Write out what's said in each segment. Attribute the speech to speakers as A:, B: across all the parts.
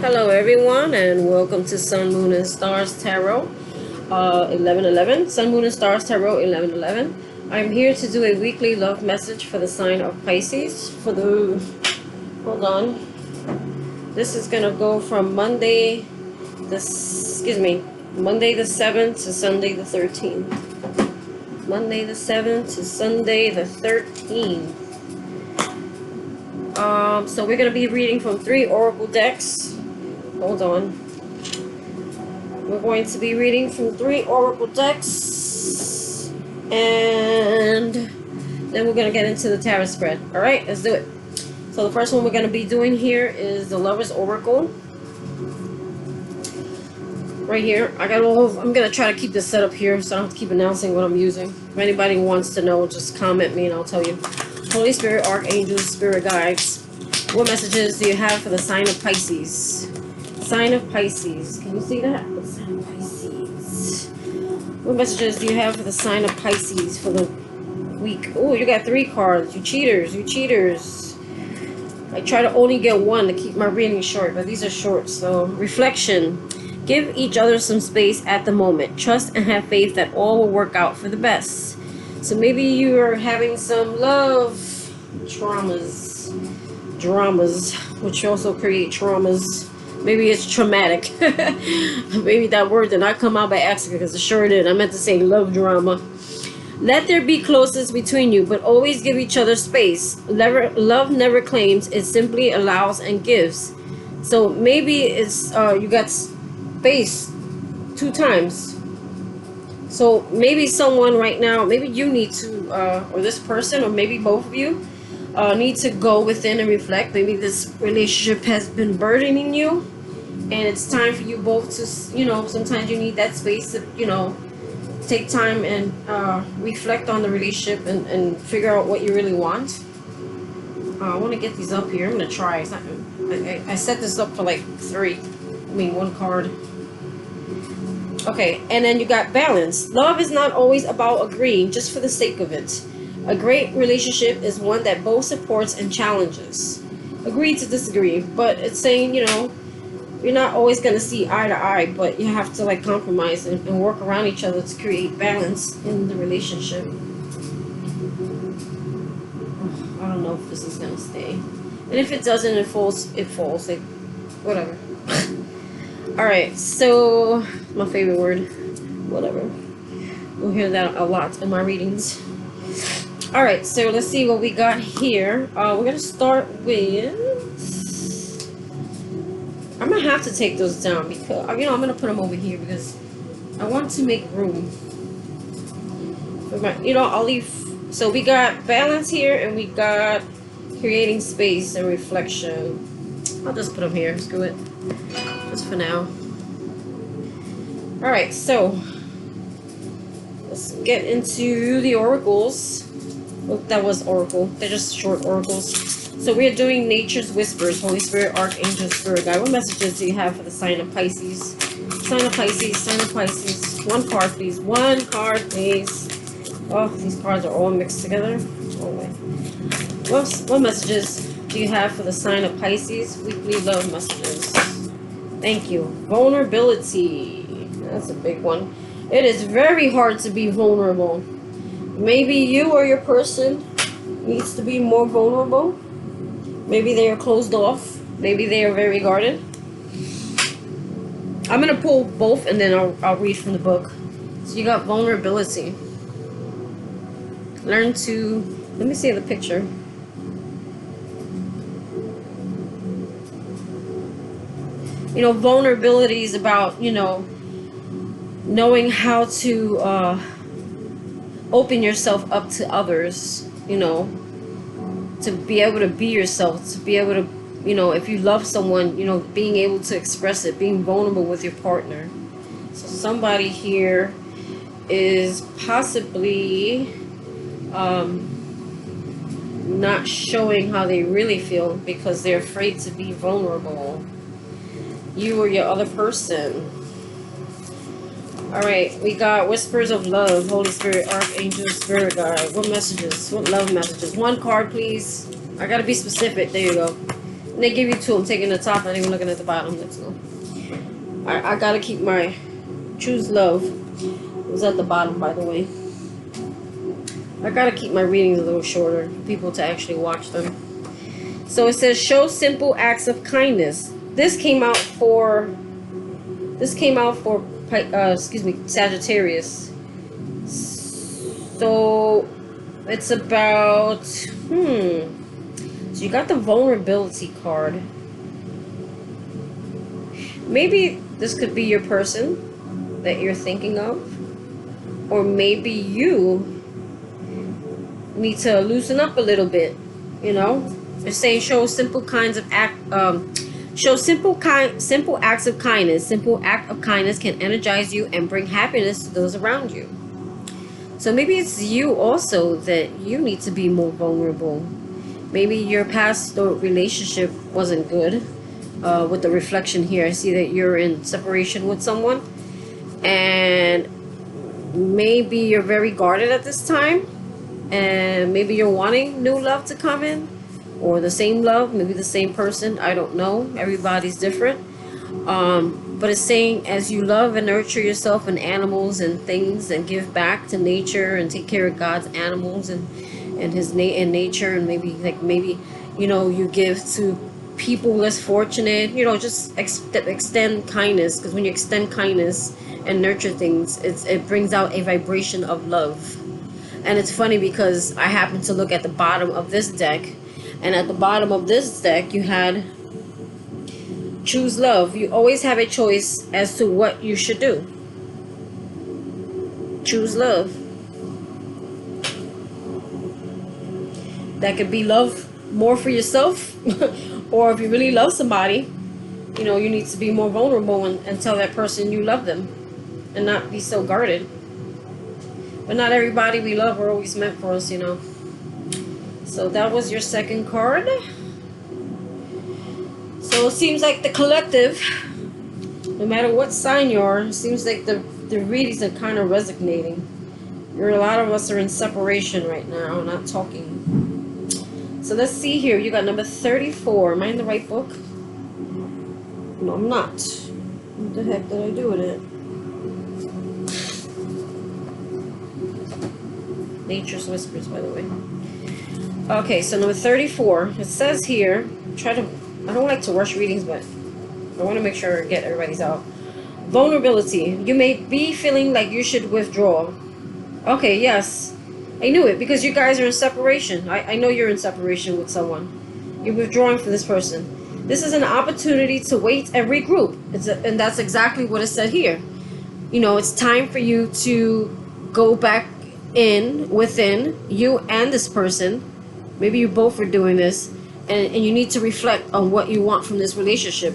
A: Hello everyone and welcome to Sun, Moon and Stars Tarot 1111. Sun, Moon and Stars Tarot 1111. I'm here to do a weekly love message for the sign of Pisces. Hold on. This is going to go from Monday the 7th to Sunday the 13th. Monday the 7th to Sunday the 13th. So we're going to be reading from 3 oracle decks. Hold on. We're going to be reading from 3 oracle decks. And then we're going to get into the tarot spread. Alright, let's do it. So the first one we're going to be doing here is the Lover's Oracle. Right here. I'm going to try to keep this set up here so I don't have to keep announcing what I'm using. If anybody wants to know, just comment me and I'll tell you. Holy Spirit, Archangels, Spirit Guides. What messages do you have for the sign of Pisces? Sign of Pisces. Can you see that? Sign of Pisces. What messages do you have for the sign of Pisces for the week? Oh, you got 3 cards. You cheaters. You cheaters. I try to only get 1 to keep my reading short, but these are short. So, reflection. Give each other some space at the moment. Trust and have faith that all will work out for the best. So maybe you are having some love dramas, which also create traumas. Maybe it's traumatic. Maybe that word did not come out by accident, because it sure did. I meant to say love drama. Let there be closeness between you, but always give each other space. Love never claims, it simply allows and gives. So maybe it's you got space 2 times. So maybe someone right now, maybe you need to, or this person, or maybe both of you, need to go within and reflect. Maybe this relationship has been burdening you. And it's time for you both to, sometimes you need that space to, take time and reflect on the relationship and figure out what you really want. I want to get these up here. I'm going to try. It's not, I set this up for like 1 card. Okay, and then you got balance. Love is not always about agreeing just for the sake of it. A great relationship is one that both supports and challenges. Agree to disagree, but it's saying, you're not always going to see eye to eye, but you have to compromise and work around each other to create balance in the relationship. I don't know if this is going to stay. And if it doesn't, it falls. Whatever. Alright, so my favorite word. Whatever. We'll hear that a lot in my readings. Alright, so let's see what we got here. We're going to start with... I'm going to have to take those down because, I'm going to put them over here because I want to make room. For my, I'll leave. So we got balance here and we got creating space and reflection. I'll just put them here. Screw it. Just for now. Alright, so let's get into the oracles. Oh, that was oracle. They're just short oracles. So we are doing Nature's Whispers, Holy Spirit, Archangel, Spirit Guide. What messages do you have for the sign of Pisces? Sign of Pisces, sign of Pisces. 1 card, please. 1 card, please. Oh, these cards are all mixed together. Oh, wait. What messages do you have for the sign of Pisces? Weekly love messages. Thank you. Vulnerability. That's a big one. It is very hard to be vulnerable. Maybe you or your person needs to be more vulnerable. Maybe they are closed off. Maybe they are very guarded. I'm going to pull both and then I'll read from the book. So you got vulnerability. Learn to... Let me see the picture. Vulnerability is about, knowing how to open yourself up to others, to be able to be yourself, to be able to, if you love someone, being able to express it, being vulnerable with your partner. So somebody here is possibly not showing how they really feel because they're afraid to be vulnerable. You or your other person. Alright, we got Whispers of Love, Holy Spirit, Archangel, Spirit Guide. What messages? What love messages? 1 card, please. I gotta be specific. There you go. They give you two. I'm taking the top, not even looking at the bottom. Let's go. I gotta keep my choose love. It was at the bottom, by the way. I gotta keep my readings a little shorter for people to actually watch them. So it says show simple acts of kindness. This came out for Sagittarius. So it's about so you got the vulnerability card. Maybe this could be your person that you're thinking of, or maybe you need to loosen up a little bit. You know, it's saying show simple kinds of show simple acts of kindness. Simple act of kindness can energize you and bring happiness to those around you. So maybe it's you also that you need to be more vulnerable. Maybe your past relationship wasn't good. With the reflection here, I see that you're in separation with someone, and maybe you're very guarded at this time, and maybe you're wanting new love to come in, or the same love, maybe the same person. I don't know. Everybody's different. But it's saying as you love and nurture yourself and animals and things, and give back to nature and take care of God's animals and nature, and maybe you know, you give to people less fortunate, you know, just extend kindness, because when you extend kindness and nurture things, it brings out a vibration of love. And it's funny because I happened to look at the bottom of this deck, and at the bottom of this deck you had choose love. You always have a choice as to what you should do. Choose love. That could be love more for yourself or if you really love somebody, you know, you need to be more vulnerable and tell that person you love them and not be so guarded. But not everybody we love are always meant for us, you know. So that was your second card. So it seems like the collective, no matter what sign you are, it seems like the readings are kind of resonating. A lot of us are in separation right now, not talking. So let's see here. You got number 34. Am I in the right book? No, I'm not. What the heck did I do with it? Nature's Whispers, by the way. Okay, so number 34. It says here, I don't like to rush readings, but I want to make sure I get everybody's out. Vulnerability. You may be feeling like you should withdraw. Okay, yes. I knew it, because you guys are in separation. I know you're in separation with someone. You're withdrawing from this person. This is an opportunity to wait and regroup. And that's exactly what it said here. You know, it's time for you to go back within you and this person. Maybe you both are doing this. And you need to reflect on what you want from this relationship.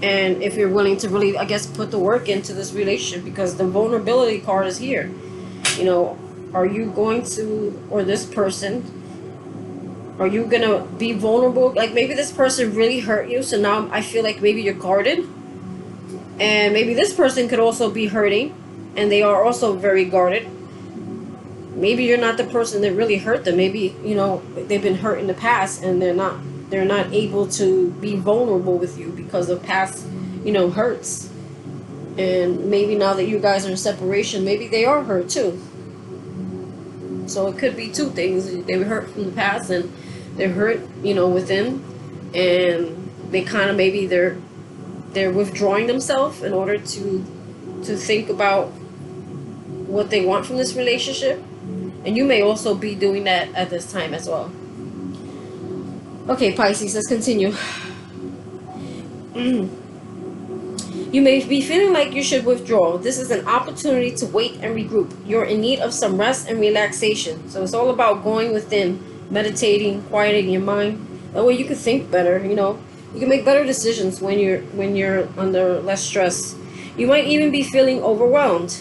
A: And if you're willing to really, I guess, put the work into this relationship, because the vulnerability card is here. You know, are you going to, or this person, are you going to be vulnerable? Like maybe this person really hurt you, so now I feel like maybe you're guarded. And maybe this person could also be hurting, and they are also very guarded. Maybe you're not the person that really hurt them. Maybe, you know, they've been hurt in the past, and they're not able to be vulnerable with you because of past, you know, hurts. And maybe now that you guys are in separation, maybe they are hurt too. So it could be two things. They were hurt from the past, and they're hurt, you know, within, and they kind of, maybe they're withdrawing themselves in order to think about what they want from this relationship. And you may also be doing that at this time as well. Okay, Pisces, let's continue. You may be feeling like you should withdraw. This is an opportunity to wait and regroup. You're in need of some rest and relaxation. So it's all about going within, meditating, quieting your mind. That way you can think better, you know. You can make better decisions when you're under less stress. You might even be feeling overwhelmed.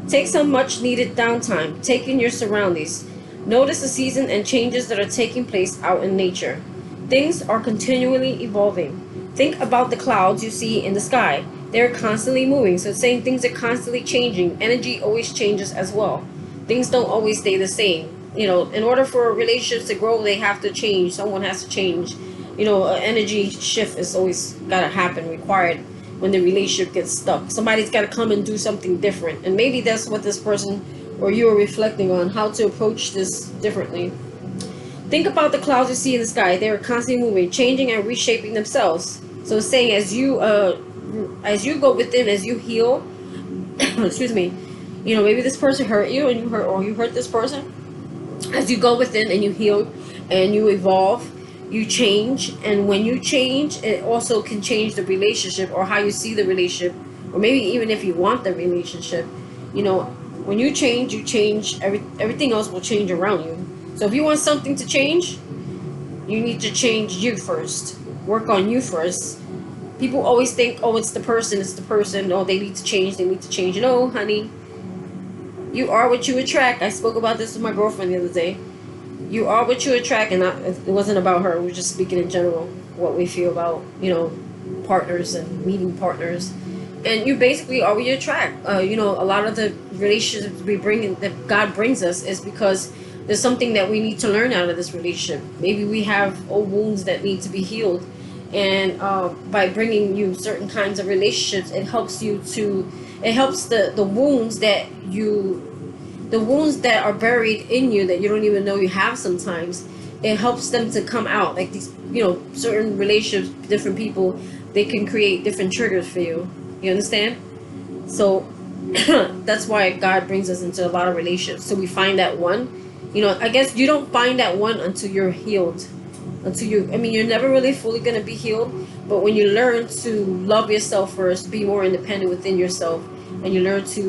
A: Take some much needed downtime. Take in your surroundings. Notice the season and changes that are taking place out in nature. Things are continually evolving. Think about the clouds you see in the sky. They're constantly moving. So it's saying things are constantly changing. Energy always changes as well. Things don't always stay the same. You know, in order for relationships to grow, they have to change. Someone has to change. You know, an energy shift is always gotta happen, required when the relationship gets stuck. Somebody's gotta come and do something different, and maybe that's what this person or you are reflecting on, how to approach this differently. Think about the clouds you see in the sky. They are constantly moving, changing, and reshaping themselves. So it's saying as you go within, as you heal, excuse me, you know, maybe this person hurt you and you hurt this person. As you go within and you heal and you evolve, you change, and when you change, it also can change the relationship or how you see the relationship, or maybe even if you want the relationship. You know, when you change, everything else will change around you. So if you want something to change, you need to change you first. Work on you first. People always think, oh, it's the person, oh, they need to change, No, honey, you are what you attract. I spoke about this with my girlfriend the other day. You are what you attract, and it wasn't about her. We're just speaking in general, what we feel about, you know, partners and meeting partners. And you basically are what you attract. You know, a lot of the relationships we bring in, that God brings us, is because there's something that we need to learn out of this relationship. Maybe we have old wounds that need to be healed, and by bringing you certain kinds of relationships, it helps the wounds that are buried in you that you don't even know you have sometimes. It helps them to come out. Like these, you know, certain relationships, different people, they can create different triggers for you. You understand? So that's why God brings us into a lot of relationships. So we find that one. You know, I guess you don't find that one until you're healed. You're never really fully going to be healed. But when you learn to love yourself first, be more independent within yourself, and you learn to,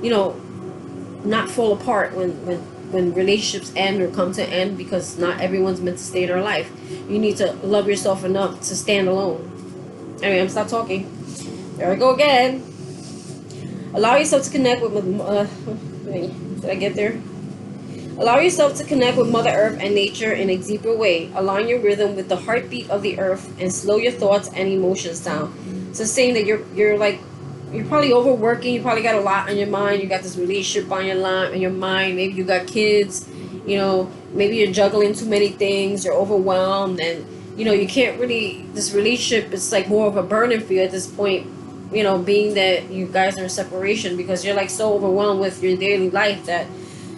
A: you know, not fall apart when relationships end or come to end, because not everyone's meant to stay in our life. You need to love yourself enough to stand alone. Anyway, I'm stop talking. There I go again. Allow yourself to connect with did I get there? Allow yourself to connect with Mother Earth and nature in a deeper way. Align your rhythm with the heartbeat of the earth and slow your thoughts and emotions down. So saying that you're probably overworking, you probably got a lot on your mind, you got this relationship on your mind, maybe you got kids, you know, maybe you're juggling too many things, you're overwhelmed, and you know, you can't really, this relationship is like more of a burden for you at this point, you know, being that you guys are in separation, because you're like so overwhelmed with your daily life that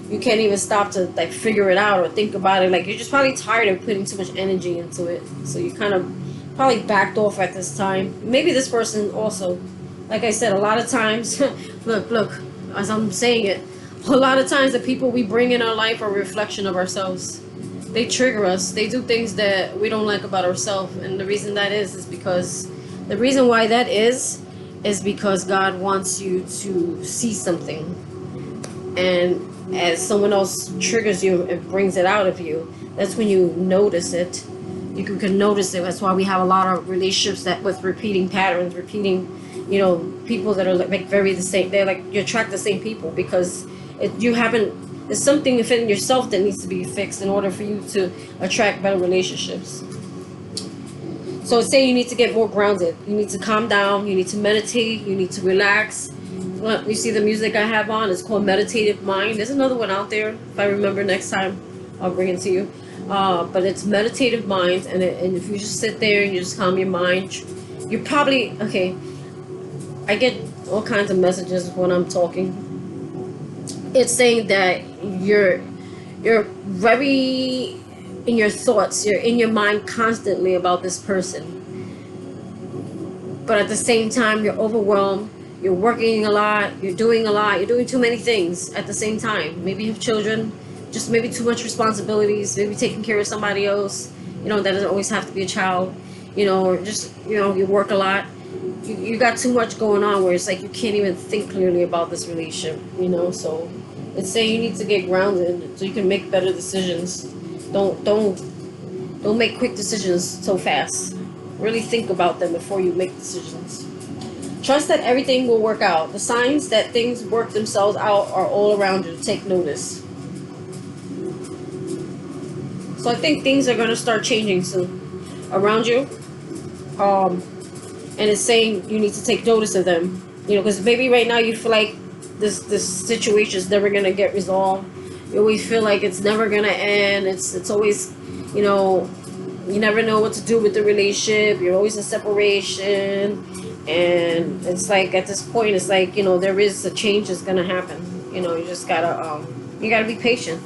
A: you can't even stop to like figure it out or think about it. Like you're just probably tired of putting too much energy into it, so you kind of probably backed off at this time. Maybe this person also, like I said, a lot of times look, as I'm saying it, a lot of times the people we bring in our life are a reflection of ourselves. They trigger us. They do things that we don't like about ourselves, and the reason why that is because God wants you to see something, and as someone else triggers you and brings it out of you, that's when you notice it. You can notice it. That's why we have a lot of relationships that with repeating patterns, you know, people that are like very the same. They're like, you attract the same people because there's something within yourself that needs to be fixed in order for you to attract better relationships. So it's saying you need to get more grounded. You need to calm down. You need to meditate. You need to relax. Well, you see the music I have on? It's called Meditative Mind. There's another one out there. If I remember next time, I'll bring it to you. But it's Meditative Mind. And if you just sit there and you just calm your mind, you're probably, okay, I get all kinds of messages when I'm talking. It's saying that you're very in your thoughts, you're in your mind constantly about this person, but at the same time you're overwhelmed, you're working a lot, you're doing too many things at the same time. Maybe you have children, just maybe too much responsibilities, maybe taking care of somebody else, you know, that doesn't always have to be a child, you know, or just, you know, you work a lot, you got too much going on where it's like you can't even think clearly about this relationship, you know. So it's saying you need to get grounded so you can make better decisions. Don't make quick decisions so fast. Really think about them before you make decisions. Trust that everything will work out. The signs that things work themselves out are all around you. Take notice. So I think things are going to start changing soon around you. And it's saying you need to take notice of them. You know, because maybe right now you feel like this situation is never going to get resolved. You always feel like it's never going to end. It's always, you know, You never know what to do with the relationship. You're always in separation. And it's like, at this point, it's like, there is a change that's going to happen. You just you gotta be patient.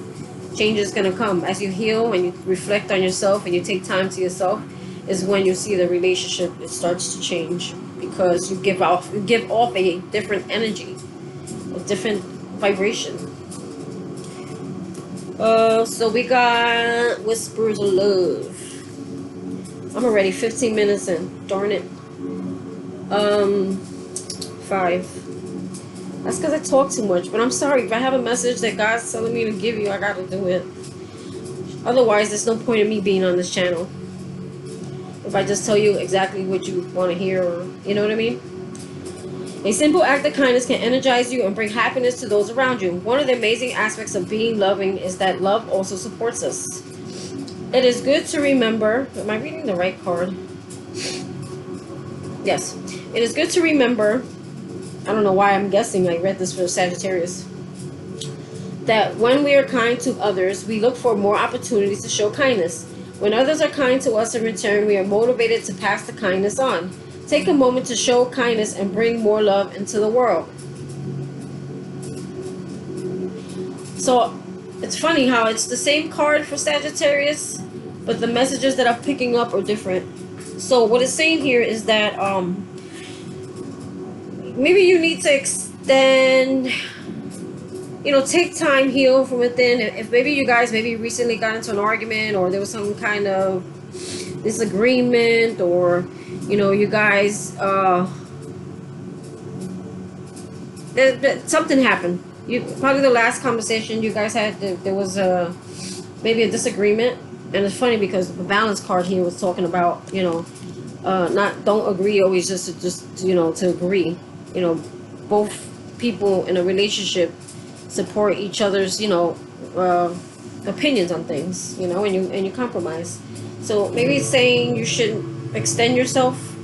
A: Change is going to come. As you heal and you reflect on yourself and you take time to yourself, is when you see the relationship, it starts to change. Because you give off a different energy, a different vibration. So we got Whispers of Love. I'm already 15 minutes in. Darn it. 5. That's because I talk too much. But I'm sorry. If I have a message that God's telling me to give you, I gotta do it. Otherwise, there's no point in me being on this channel. If I just tell you exactly what you want to hear, or, you know what I mean? A simple act of kindness can energize you and bring happiness to those around you. One of the amazing aspects of being loving is that love also supports us. It is good to remember... Am I reading the right card? Yes. It is good to remember... I don't know why I'm guessing I read this for Sagittarius. That when we are kind to others, we look for more opportunities to show kindness. When others are kind to us in return, we are motivated to pass the kindness on. Take a moment to show kindness and bring more love into the world. So, it's funny how it's the same card for Sagittarius, but the messages that I'm picking up are different. So, what it's saying here is that maybe you need to extend, take time, heal from within. If maybe you guys recently got into an argument, or there was some kind of disagreement, or you guys something happened. Probably the last conversation you guys had, there was maybe a disagreement. And it's funny because the balance card here was talking about don't agree always, just to agree. Both people in a relationship support each other's opinions on things, and you compromise. So maybe it's saying you should extend yourself,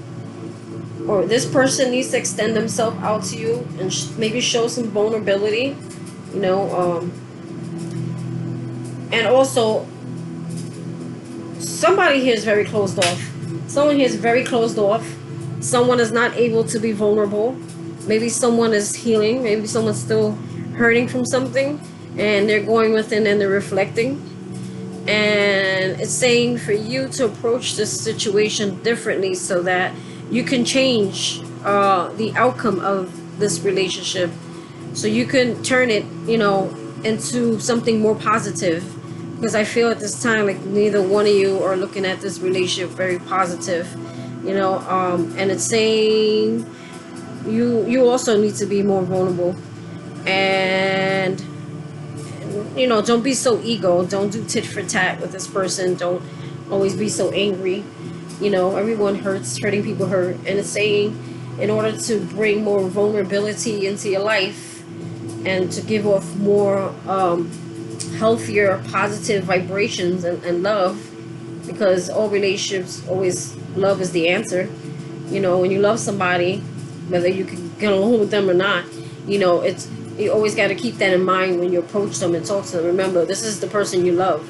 A: or this person needs to extend themselves out to you and maybe show some vulnerability, and also somebody here is very closed off. Someone here is very closed off. Someone is not able to be vulnerable. Maybe someone is healing. Maybe someone's still hurting from something, and they're going within and they're reflecting. And it's saying for you to approach this situation differently so that you can change the outcome of this relationship, so you can turn it into something more positive. Because I feel at this time like neither one of you are looking at this relationship very positive, and it's saying you also need to be more vulnerable. And don't be so ego. Don't do tit for tat with this person. Don't always be so angry. Everyone hurts. Hurting people hurt. And it's saying in order to bring more vulnerability into your life and to give off more healthier, positive vibrations and love, because all relationships, always love is the answer. When you love somebody, whether you can get along with them or not, you always got to keep that in mind when you approach them and talk to them. Remember, this is the person you love.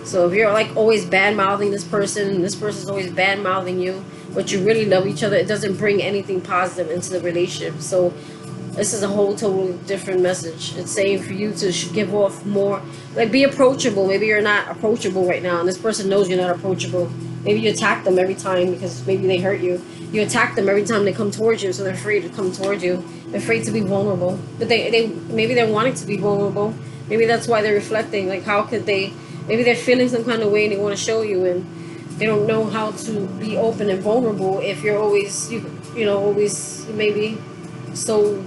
A: So if you're like always bad-mouthing this person, and this person's always bad-mouthing you, but you really love each other, it doesn't bring anything positive into the relationship. So this is a whole totally different message. It's saying for you to give off more, like, be approachable. Maybe you're not approachable right now, and this person knows you're not approachable. Maybe you attack them every time because maybe they hurt you. You attack them every time they come towards you, so they're afraid to come towards you. They're afraid to be vulnerable. But maybe they're wanting to be vulnerable. Maybe that's why they're reflecting. Like, how could they? Maybe they're feeling some kind of way and they want to show you, and they don't know how to be open and vulnerable if you're always, always maybe so,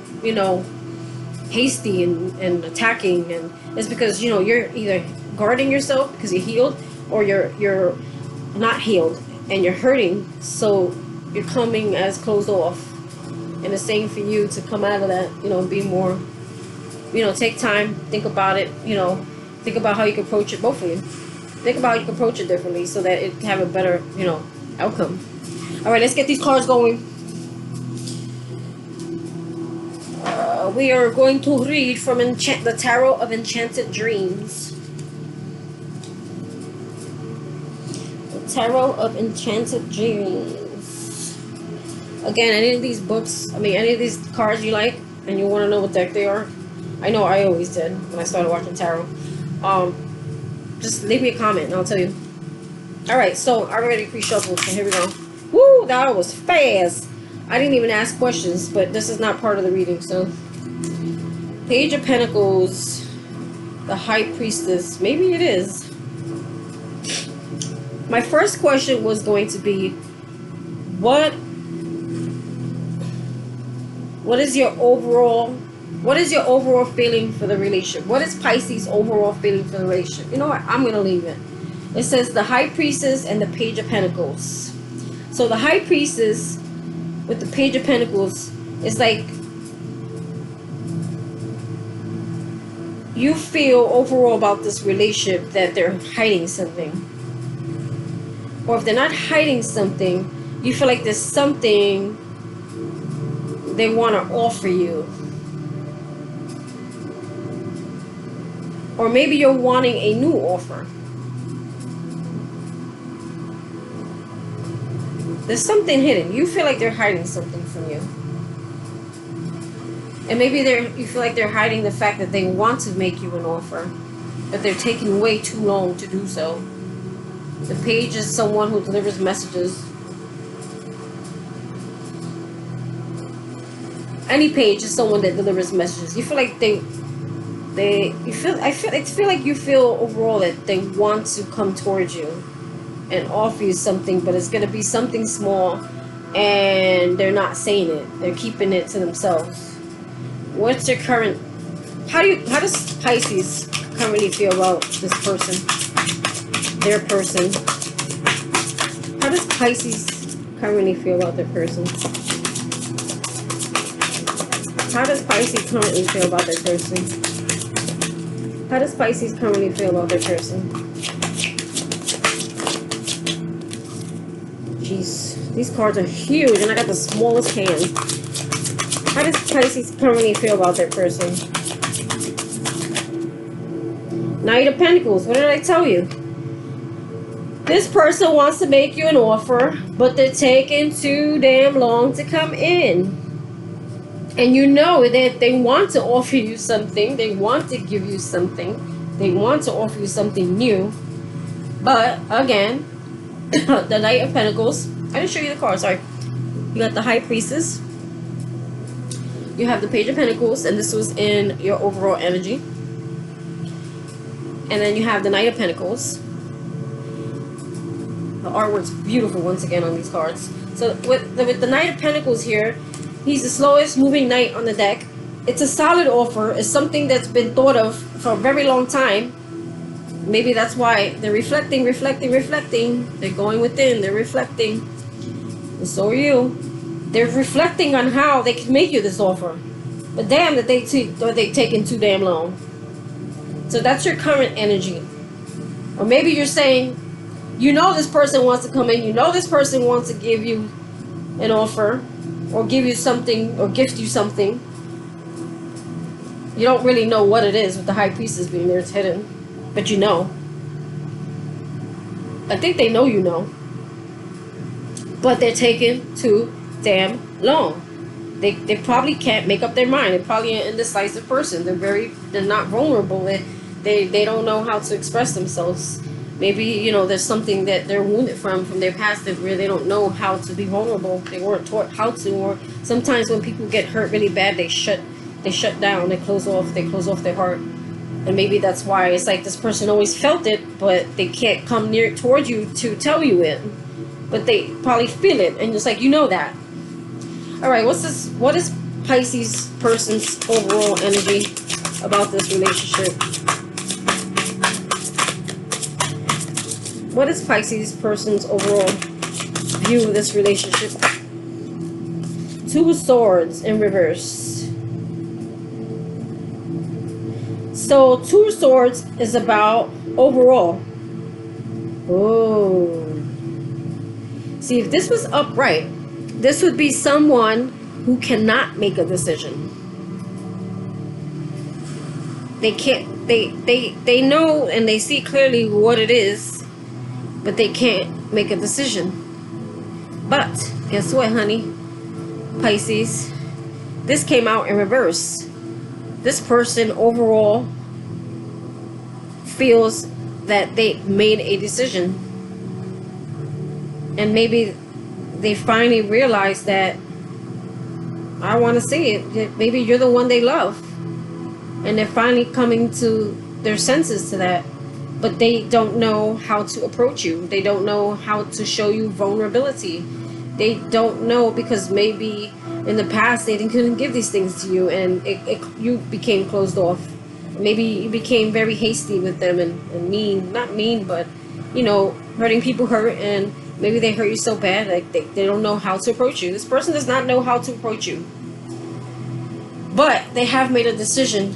A: hasty and attacking. And it's because, you're either guarding yourself because you're healed, or you're not healed and you're hurting, so you're coming as closed off. And it's saying for you to come out of that, be more, take time, think about it, think about how you can approach it, both of you. Think about how you can approach it differently so that it can have a better, outcome. All right, let's get these cards going. We are going to read from the Tarot of Enchanted Dreams. The Tarot of Enchanted Dreams. Again, any of these books, any of these cards you like, and you want to know what deck they are, I know I always did when I started watching tarot. Just leave me a comment and I'll tell you. Alright, so I already pre-shuffled, so here we go. Woo, that was fast. I didn't even ask questions, but this is not part of the reading, so. Page of Pentacles, the High Priestess. Maybe it is. My first question was going to be, what is your overall feeling for the relationship? What is Pisces' overall feeling for the relationship? You know what? I'm going to leave it. It says the High Priestess and the Page of Pentacles. So the High Priestess with the Page of Pentacles is like, you feel overall about this relationship that they're hiding something. Or if they're not hiding something, you feel like there's something they want to offer you. Or maybe you're wanting a new offer. There's something hidden. You feel like they're hiding something from you. And maybe you feel like they're hiding the fact that they want to make you an offer, but they're taking way too long to do so. The Page is someone who delivers messages. Any page is someone that delivers messages. You feel like I feel like you feel overall that they want to come towards you and offer you something, but it's going to be something small and they're not saying it. They're keeping it to themselves. What's your current, how does Pisces currently feel about this person, their person? How does Pisces currently feel about their person? How does Pisces currently feel about their person? How does Pisces currently feel about their person? Jeez, these cards are huge and I got the smallest hand. How does Pisces currently feel about their person? Knight of Pentacles, what did I tell you? This person wants to make you an offer, but they're taking too damn long to come in. And you know that they want to offer you something. They want to give you something. They want to offer you something new. But, again, the Knight of Pentacles. I didn't show you the card, sorry. You got the High Priestess. You have the Page of Pentacles, and this was in your overall energy. And then you have the Knight of Pentacles. The artwork's beautiful once again on these cards. So with the Knight of Pentacles here, he's the slowest moving knight on the deck. It's a solid offer. It's something that's been thought of for a very long time. Maybe that's why they're reflecting. They're going within. They're reflecting. And so are you. They're reflecting on how they can make you this offer. But damn that they taking too damn long. So that's your current energy. Or maybe you're saying, you know this person wants to come in. You know this person wants to give you an offer. Or give you something, or gift you something. You don't really know what it is with the High Priestess being there. It's hidden. But you know. I think they know you know. But they're taking too damn long. They probably can't make up their mind. They're probably an indecisive person. They're not vulnerable. They don't know how to express themselves. Maybe, you know, there's something that they're wounded from their past where they don't know how to be vulnerable. They weren't taught how to. Or sometimes when people get hurt really bad, they shut down. They close off their heart. And maybe that's why it's like this person always felt it, but they can't come near towards you to tell you it. But they probably feel it, and it's like, you know that. All right, what is Pisces person's overall energy about this relationship? What is Pisces person's overall view of this relationship? Two of Swords in reverse. So Two of Swords is about overall. Oh. See, if this was upright, this would be someone who cannot make a decision. They can't, they know and they see clearly what it is, but they can't make a decision. But guess what, honey? Pisces, this came out in reverse. This person overall feels that they made a decision, and maybe they finally realize that, I want to say it, that maybe you're the one they love, and they're finally coming to their senses to that. But they don't know how to approach you. They don't know how to show you vulnerability. They don't know, because maybe in the past they couldn't give these things to you, and you became closed off. Maybe you became very hasty with them, and mean, not mean, but hurting people hurt, and maybe they hurt you so bad, like they don't know how to approach you. This person does not know how to approach you, but they have made a decision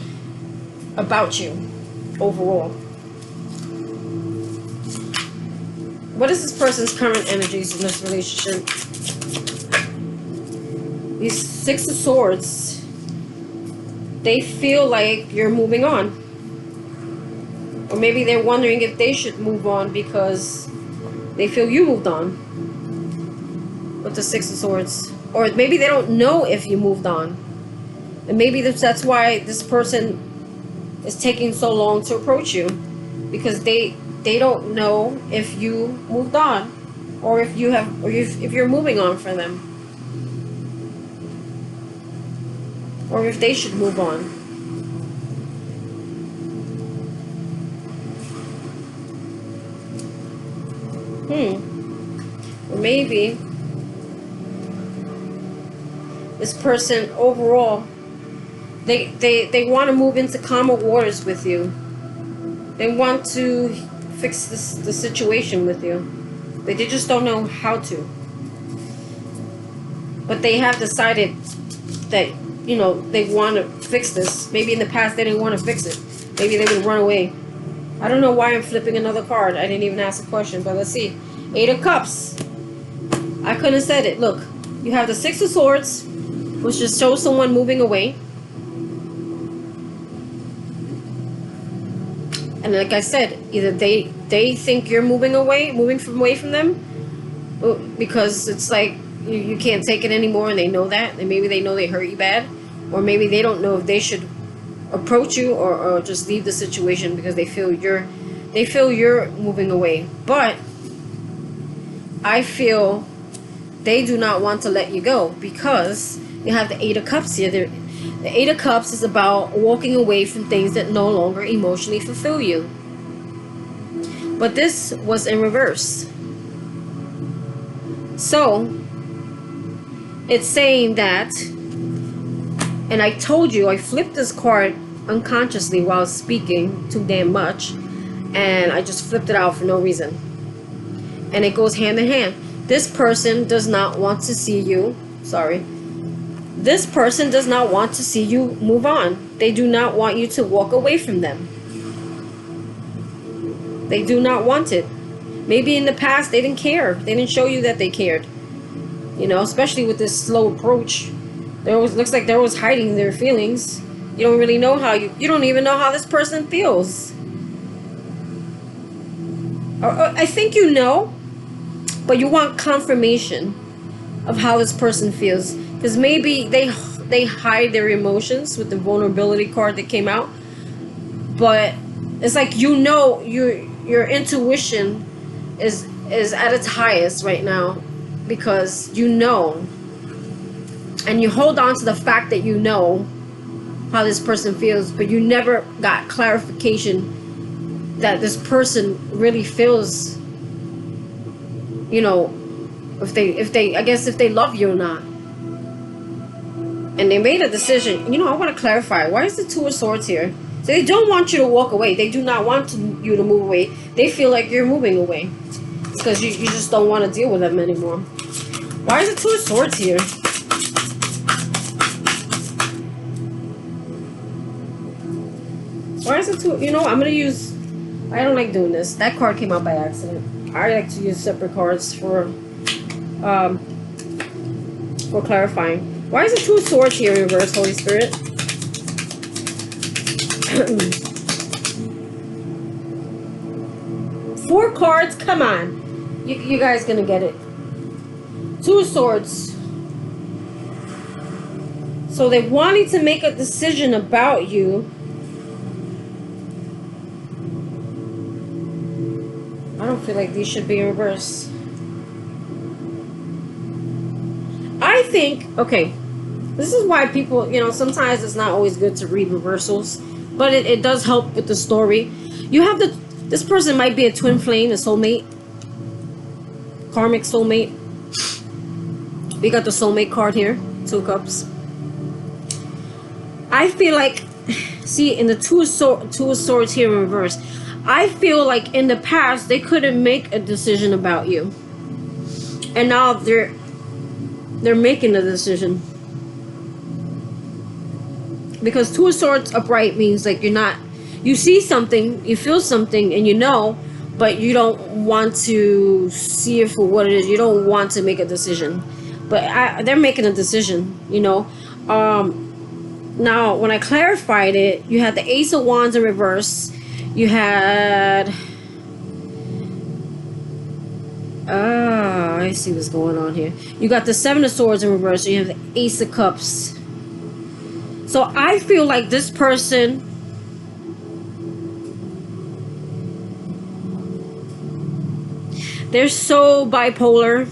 A: about you overall. What is this person's current energies in this relationship? These Six of Swords. They feel like you're moving on. Or maybe they're wondering if they should move on because they feel you moved on. With the Six of Swords. Or maybe they don't know if you moved on. And maybe that's why this person is taking so long to approach you. Because they don't know if you moved on, or if you have, or if you're moving on for them, or if they should move on. Or maybe this person overall, they want to move into calmer waters with you. They want to fix the situation with you. They just don't know how to. But they have decided that, they want to fix this. Maybe in the past they didn't want to fix it. Maybe they would run away. I don't know why I'm flipping another card. I didn't even ask a question, but let's see. Eight of Cups. I couldn't have said it. Look, you have the Six of Swords, which just shows someone moving away. And like I said, either they think you're moving away from them, because it's like you can't take it anymore, and they know that, and maybe they know they hurt you bad, or maybe they don't know if they should approach you or just leave the situation because they feel you're moving away. But I feel they do not want to let you go, because you have the Eight of Cups here. The Eight of Cups is about walking away from things that no longer emotionally fulfill you. But this was in reverse. So, it's saying that, and I told you, I flipped this card unconsciously while speaking too damn much, and I just flipped it out for no reason. And it goes hand in hand. This person does not want to see you, this person does not want to see you move on. They do not want you to walk away from them. They do not want it. Maybe in the past they didn't care. They didn't show you that they cared. Especially with this slow approach. Looks like they're always hiding their feelings. You don't really know how you don't even know how this person feels. I think you know, but you want confirmation of how this person feels. Because maybe they hide their emotions with the vulnerability card that came out. But it's like your intuition is at its highest right now, because and you hold on to the fact that you know how this person feels, but you never got clarification that this person really feels, if they love you or not. And they made a decision. I want to clarify. Why is the Two of Swords here? So they don't want you to walk away. They do not want you to move away. They feel like you're moving away. It's because you just don't want to deal with them anymore. Why is the Two of Swords here? Why is it two? I'm going to use... I don't like doing this. That card came out by accident. I like to use separate cards for clarifying. Why is the Two of Swords here in reverse, Holy Spirit? 4 cards, come on. You guys gonna get it. Two of Swords. So they wanting to make a decision about you. I don't feel like these should be in reverse. I think, okay, this is why people, you know, sometimes it's not always good to read reversals, but it does help with the story. You have this person might be a twin flame, a soulmate, karmic soulmate. We got the soulmate card here, 2 cups. I feel like, see, in the two of swords here in reverse, I feel like in the past they couldn't make a decision about you, and now they're making a decision. Because 2 of Swords upright means like you see something, you feel something, and you know, but you don't want to see it for what it is. You don't want to make a decision, but they're making a decision, you know. Now when I clarified it, you had the Ace of Wands in reverse. You had I see what's going on here. You got the 7 of Swords in reverse. So you have the Ace of Cups. So I feel like this person, they're so bipolar,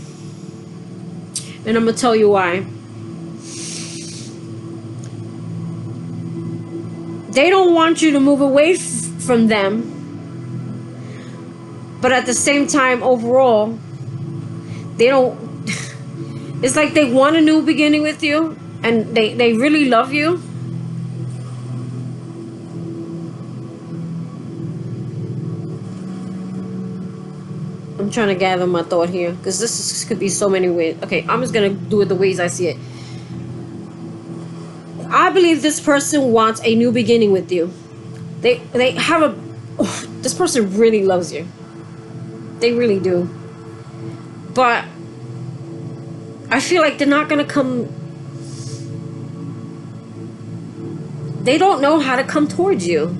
A: and I'm gonna tell you why. They don't want you to move away from them, but at the same time, overall, they don't. It's like they want a new beginning with you, and they really love you. I'm trying to gather my thought here, because could be so many ways. Okay, I'm just gonna do it the ways I see it. I believe this person wants a new beginning with you. They have a. Oh, this person really loves you. They really do. But I feel like they're not gonna come. They don't know how to come towards you,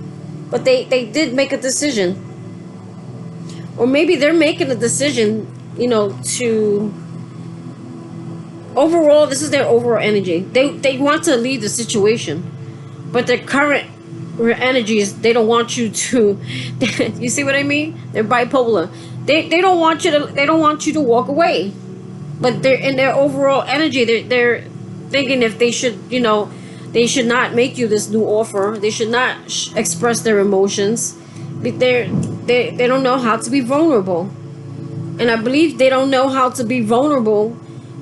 A: but they did make a decision. Or maybe they're making a decision, you know, to... Overall, this is their overall energy. They want to leave the situation, but their current energy is they don't want you to... You see what I mean? They're bipolar. They don't want you to walk away, but they're in their overall energy. They're thinking if they should, you know, they should not make you this new offer. They should not express their emotions. But they don't know how to be vulnerable, and I believe they don't know how to be vulnerable.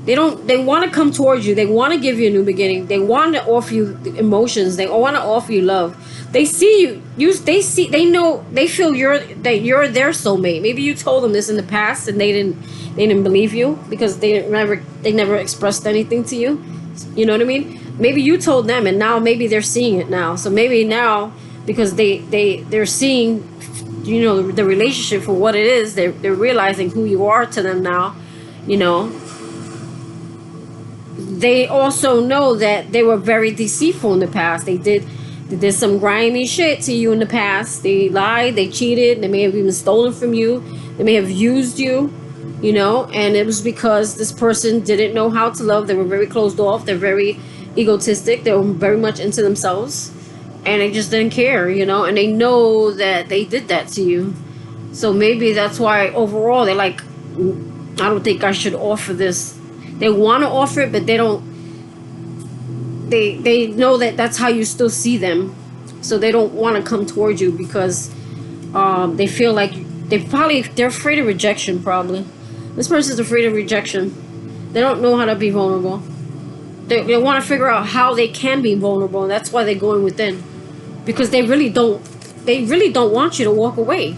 A: They want to come towards you. They want to give you a new beginning. They want to offer you emotions. They want to offer you love. They see you. They know. They feel you're their soulmate. Maybe you told them this in the past, and they didn't believe you because they never expressed anything to you. You know what I mean? Maybe you told them, and now maybe they're seeing it now. So maybe now, because they're seeing, you know, the relationship for what it is. They're realizing who you are to them now. You know. They also know that they were very deceitful in the past. They did some grimy shit to you in the past. They lied, they cheated, they may have even stolen from you. They may have used you, you know, and it was because this person didn't know how to love. They were very closed off. They're very egotistic. They were very much into themselves, and they just didn't care, you know, and they know that they did that to you. So maybe that's why overall they're like, I don't think I should offer this. They want to offer it, but they don't. They know that that's how you still see them, so they don't want to come towards you because they feel like they're afraid of rejection. Probably this person's afraid of rejection. They don't know how to be vulnerable. They want to figure out how they can be vulnerable, and that's why they're going within, because they really don't want you to walk away.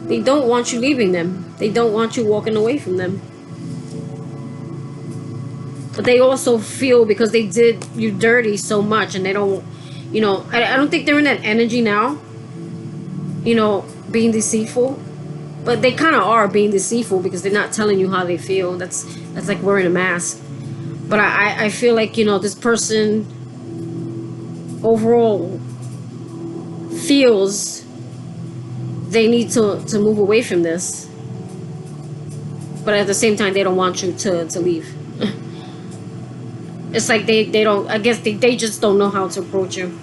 A: They don't want you leaving them. They don't want you walking away from them. But they also feel because they did you dirty so much, and they don't, you know, I don't think they're in that energy now, you know, being deceitful. But they kind of are being deceitful because they're not telling you how they feel. That's like wearing a mask. But I feel like, you know, this person overall feels they need to move away from this. but at the same time they don't want you to leave. It's like they don't, I guess they just don't know how to approach you.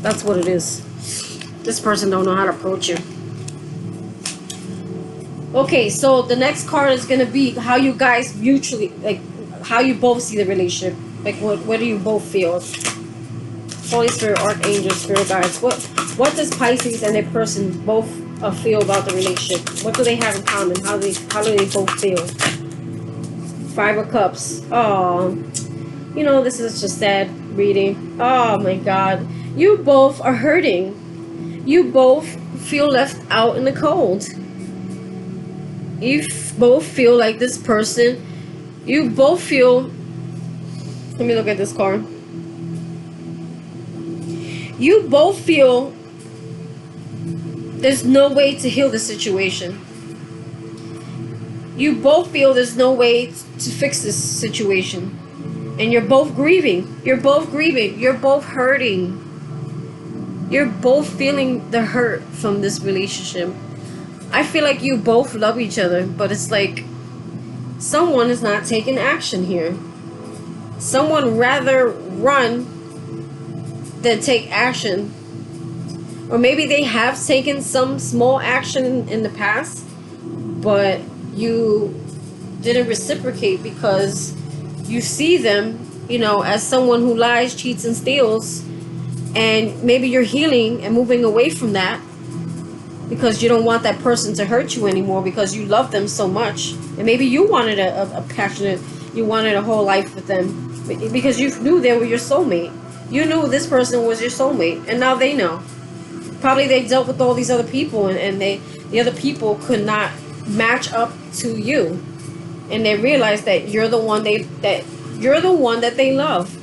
A: That's what it is. This person don't know how to approach you. Okay, so the next card is gonna be how you guys mutually, like, how you both see the relationship. Like, what do you both feel? Holy Spirit, Archangel, Spirit Guides. What does Pisces and their person both feel about the relationship? What do they have in common? How do they both feel? Five of Cups. Oh, you know, this is just sad reading. Oh my God, you both are hurting. You both feel left out in the cold. You both feel like this person. You both feel. Let me look at this card. You both feel there's no way to heal the situation. You both feel there's no way to fix this situation. And you're both grieving. You're both grieving. You're both hurting. You're both feeling the hurt from this relationship. I feel like you both love each other, but it's like someone is not taking action here. Someone rather run than take action. Or maybe they have taken some small action in the past, but you didn't reciprocate because you see them, you know, as someone who lies, cheats, and steals. And maybe you're healing and moving away from that because you don't want that person to hurt you anymore because you love them so much. And maybe you wanted a passionate, you wanted a whole life with them because you knew they were your soulmate. You knew this person was your soulmate, and now they know. Probably they dealt with all these other people, and the other people could not match up to you, and they realized that you're the one that they love,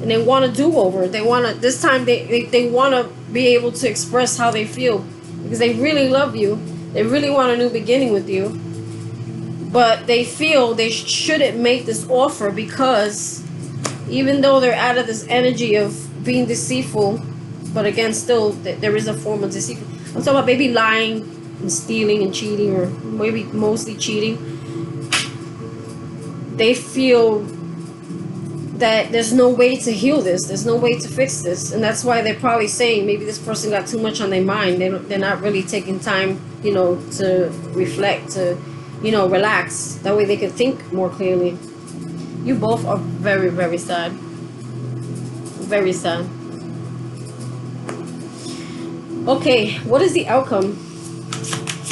A: and they want to do over. They want to this time. They want to be able to express how they feel because they really love you. They really want a new beginning with you, but they feel they shouldn't make this offer because even though they're out of this energy of being deceitful, but again, still, there is a form of deceit. I'm talking about maybe lying and stealing and cheating, or maybe mostly cheating. They feel that there's no way to heal this. There's no way to fix this. And that's why they're probably saying maybe this person got too much on their mind. They're not really taking time, you know, to reflect, to, you know, relax. That way they can think more clearly. You both are very, very sad. Very sad. Okay, what is the outcome?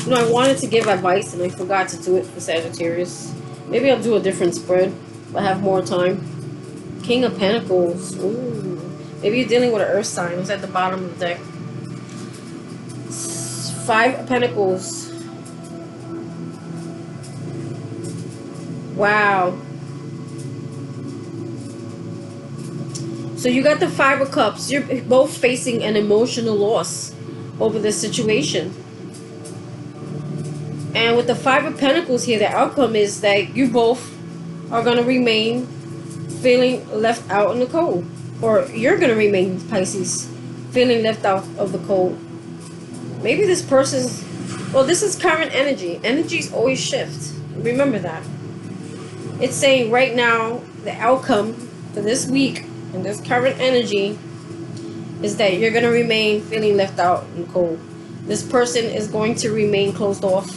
A: You know, I wanted to give advice and I forgot to do it for Sagittarius. Maybe I'll do a different spread if I have more time. King of Pentacles. Ooh. Maybe you're dealing with an earth sign. It's at the bottom of the deck. Five of Pentacles. Wow. So you got the Five of Cups. You're both facing an emotional loss over this situation. And with the Five of Pentacles here, the outcome is that you both are going to remain feeling left out in the cold. Or you're going to remain, Pisces, feeling left out of the cold. Maybe this person's... Well, this is current energy. Energies always shift. Remember that. It's saying right now, the outcome for this week and this current energy is that you're going to remain feeling left out and cold. This person is going to remain closed off.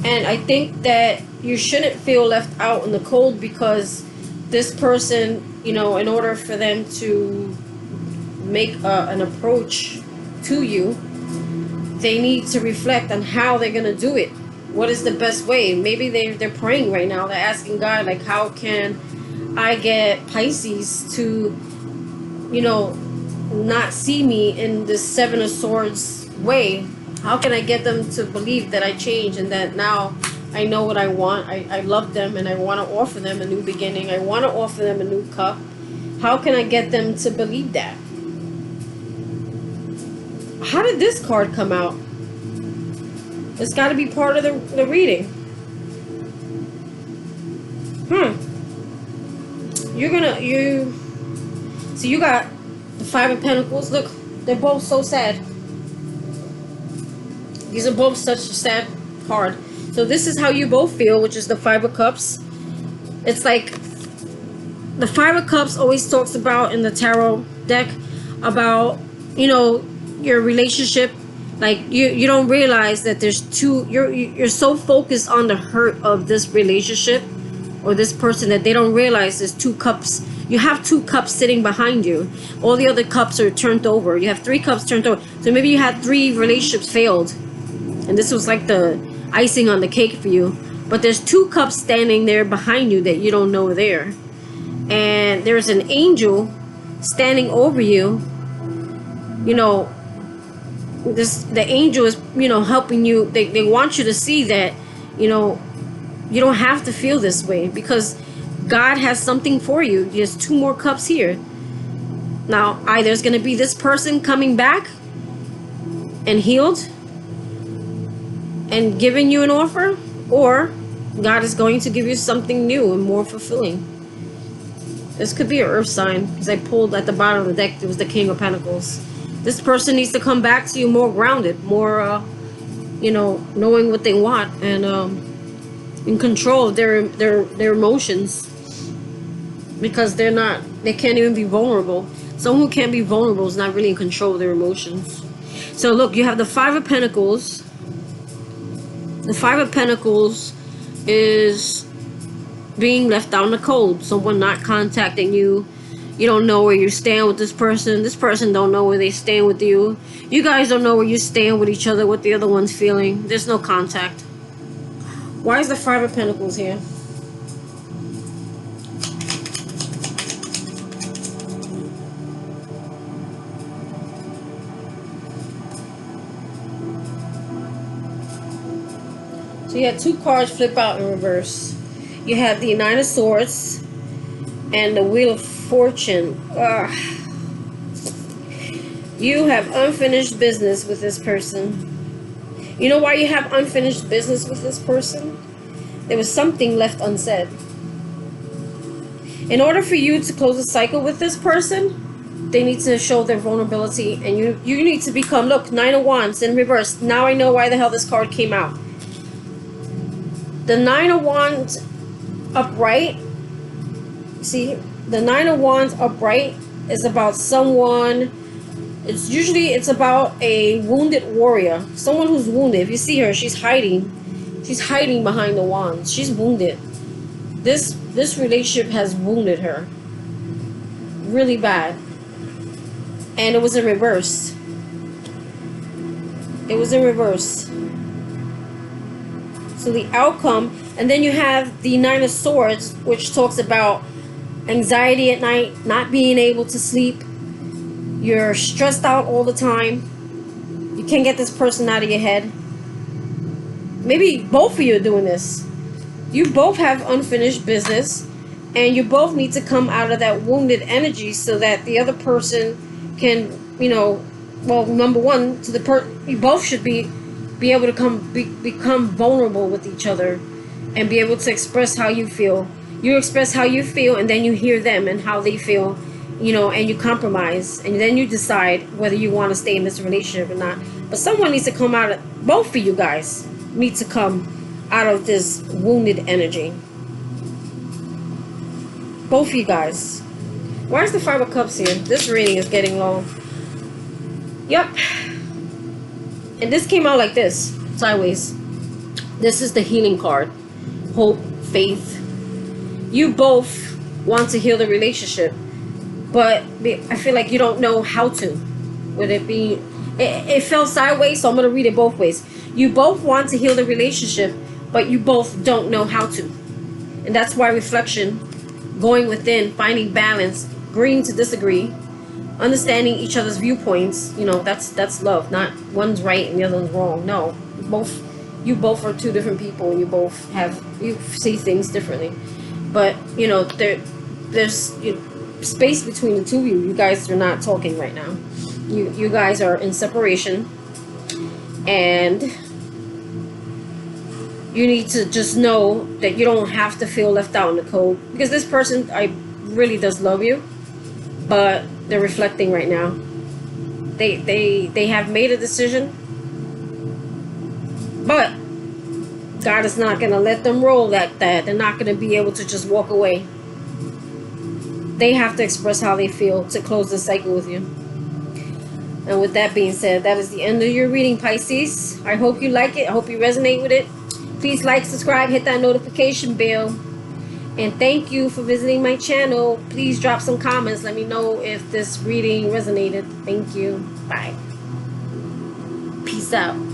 A: And I think that you shouldn't feel left out in the cold because this person, you know, in order for them to make an approach to you, they need to reflect on how they're going to do it. What is the best way? Maybe they're praying right now. They're asking God, like, how can I get Pisces to, you know, not see me in this Seven of Swords way? How can I get them to believe that I changed and that now I know what I want? I love them and I want to offer them a new beginning. I want to offer them a new cup. How can I get them to believe that? How did this card come out? It's got to be part of the reading. So you got the Five of Pentacles. Look, they're both so sad. These are both such a sad card. So this is how you both feel, which is the Five of Cups. It's like the Five of Cups always talks about in the tarot deck about, you know, your relationship. Like you don't realize that there's two. You're so focused on the hurt of this relationship or this person that they don't realize there's two cups. You have two cups sitting behind you. All the other cups are turned over. You have three cups turned over. So maybe you had three relationships failed, and this was like the icing on the cake for you. But there's two cups standing there behind you that you don't know are there. And there's an angel standing over you. You know, the angel is, you know, helping you. They want you to see that, you know, you don't have to feel this way because God has something for you. There's two more cups here. Now, either there's going to be this person coming back and healed and giving you an offer, or God is going to give you something new and more fulfilling. This could be an earth sign, because I pulled at the bottom of the deck, it was the King of Pentacles. This person needs to come back to you more grounded, more, you know, knowing what they want and in control of their emotions, because they can't even be vulnerable. Someone who can't be vulnerable is not really in control of their emotions. So look, you have the Five of Pentacles. The Five of Pentacles is being left out in the cold. Someone not contacting you. You don't know where you stand with this person. This person don't know where they stand with you. You guys don't know where you stand with each other, what the other one's feeling. There's no contact. Why is the Five of Pentacles here? So you had two cards flip out in reverse. You have the Nine of Swords and the Wheel of Fortune. You have unfinished business with this person. You know why you have unfinished business with this person? There was something left unsaid. In order for you to close a cycle with this person, they need to show their vulnerability, and you need to become, look, Nine of Wands in reverse. Now I know why the hell this card came out. The Nine of Wands upright, see, the Nine of Wands upright is about someone, it's about a wounded warrior, someone who's wounded. If you see her, she's hiding behind the wands. She's wounded. This relationship has wounded her really bad, and it was in reverse. It was in reverse. So the outcome, and then you have the Nine of Swords, which talks about anxiety at night, not being able to sleep. You're stressed out all the time. You can't get this person out of your head. Maybe both of you are doing this. You both have unfinished business, and you both need to come out of that wounded energy so that the other person can, you know, well, number one, you both should be able to become vulnerable with each other and be able to express how you feel. You express how you feel, and then you hear them and how they feel, you know, and you compromise, and then you decide whether you want to stay in this relationship or not. But someone needs to come out of, both of you guys need to come out of this wounded energy. Both of you guys. Why is the Five of Cups here? This reading is getting long. Yep. And this came out like this, sideways. This is the healing card. Hope, faith. You both want to heal the relationship, but I feel like you don't know how to. Would it be... It fell sideways, so I'm going to read it both ways. You both want to heal the relationship, but you both don't know how to. And that's why reflection, going within, finding balance, agreeing to disagree, understanding each other's viewpoints, you know, that's love. Not one's right and the other one's wrong. No, you both are two different people, and you see things differently. But, you know, there's space between the two of you. You guys are not talking right now. You guys are in separation, and you need to just know that you don't have to feel left out in the cold, because this person really does love you, but they're reflecting right now. They have made a decision, but God is not going to let them roll like that. They're not going to be able to just walk away. They have to express how they feel to close the cycle with you. And with that being said, that is the end of your reading, Pisces. I hope you like it. I hope you resonate with it. Please like, subscribe, hit that notification bell. And thank you for visiting my channel. Please drop some comments. Let me know if this reading resonated. Thank you. Bye. Peace out.